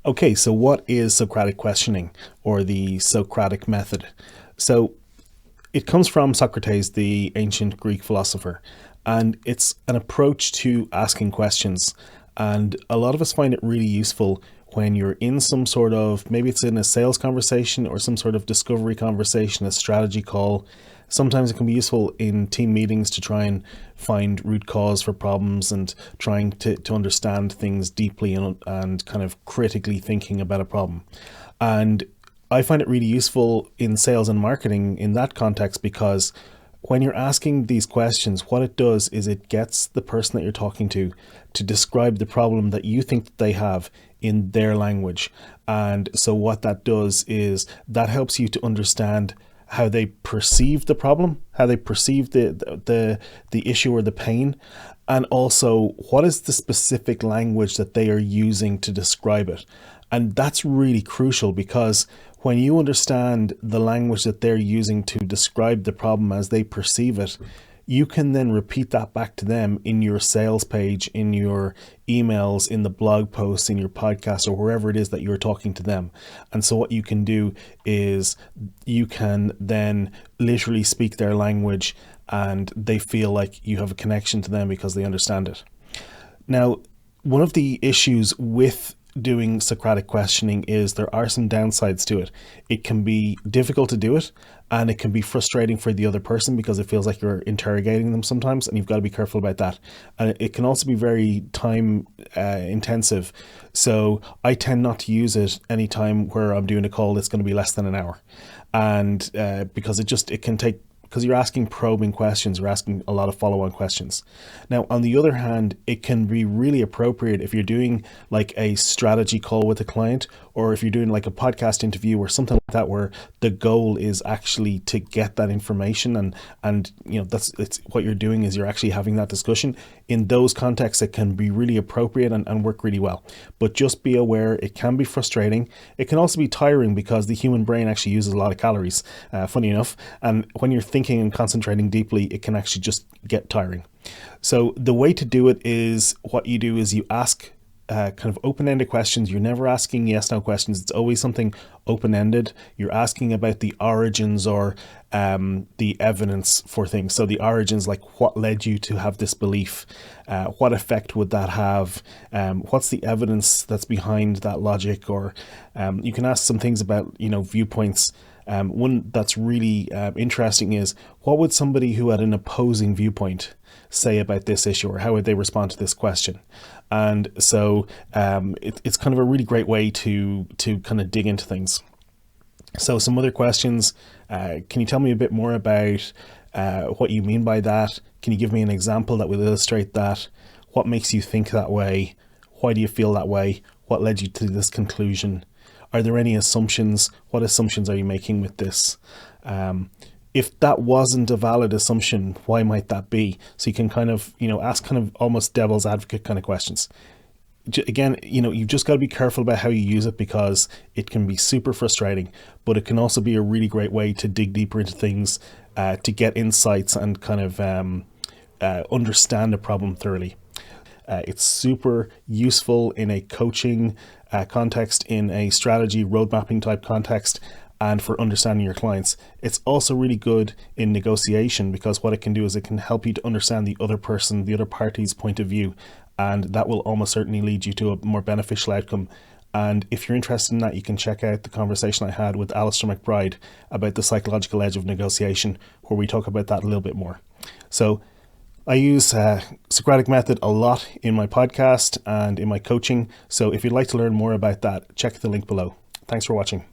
Okay, so what is Socratic questioning or the Socratic method? So it comes from Socrates, the ancient Greek philosopher, and it's an approach to asking questions. And a lot of us find it really useful when you're in some sort of, maybe it's in a sales conversation or some sort of discovery conversation, a strategy call. Sometimes it can be useful in team meetings to try and find root cause for problems and trying to understand things deeply and kind of critically thinking about a problem. And I find it really useful in sales and marketing in that context because when you're asking these questions, what it does is it gets the person that you're talking to describe the problem that you think that they have in their language. And so what that does is that helps you to understand how they perceive the problem, how they perceive the issue or the pain, and also what is the specific language that they are using to describe it. And that's really crucial because when you understand the language that they're using to describe the problem as they perceive it, you can then repeat that back to them in your sales page, in your emails, in the blog posts, in your podcast, or wherever it is that you're talking to them. And so what you can do is you can then literally speak their language and they feel like you have a connection to them because they understand it. Now, one of the issues with doing Socratic questioning is there are some downsides to it. It can be difficult to do it, and it can be frustrating for the other person because it feels like you're interrogating them sometimes, and you've got to be careful about that. And it can also be very time intensive. So I tend not to use it anytime where I'm doing a call that's going to be less than an hour. And because it can take, because you're asking probing questions, you're asking a lot of follow-on questions. Now, on the other hand, it can be really appropriate if you're doing like a strategy call with a client, or if you're doing like a podcast interview or something like that, where the goal is actually to get that information and it's what you're doing is you're actually having that discussion. In those contexts, it can be really appropriate and work really well. But just be aware, it can be frustrating. It can also be tiring because the human brain actually uses a lot of calories, funny enough. And when you're thinking and concentrating deeply, it can actually just get tiring. So the way to do it is what you do is you ask kind of open-ended questions. You're never asking yes/no questions. It's always something open-ended. You're asking about the origins or the evidence for things. So the origins, like what led you to have this belief? What effect would that have? What's the evidence that's behind that logic? Or you can ask some things about, viewpoints. One that's really interesting is, what would somebody who had an opposing viewpoint say about this issue, or how would they respond to this question? And so it's kind of a really great way to kind of dig into things. So some other questions, can you tell me a bit more about what you mean by that? Can you give me an example that will illustrate that? What makes you think that way? Why do you feel that way? What led you to this conclusion? Are there any assumptions? What assumptions are you making with this? If that wasn't a valid assumption, why might that be? So you can kind of, ask kind of almost devil's advocate kind of questions. Again, you've just got to be careful about how you use it because it can be super frustrating, but it can also be a really great way to dig deeper into things, to get insights and kind of understand a problem thoroughly. It's super useful in a coaching context, in a strategy road mapping type context, and for understanding your clients. It's also really good in negotiation because what it can do is it can help you to understand the other person, the other party's point of view, and that will almost certainly lead you to a more beneficial outcome. And if you're interested in that, you can check out the conversation I had with Alistair McBride about the psychological edge of negotiation, where we talk about that a little bit more. So I use Socratic Method a lot in my podcast and in my coaching. So if you'd like to learn more about that, check the link below. Thanks for watching.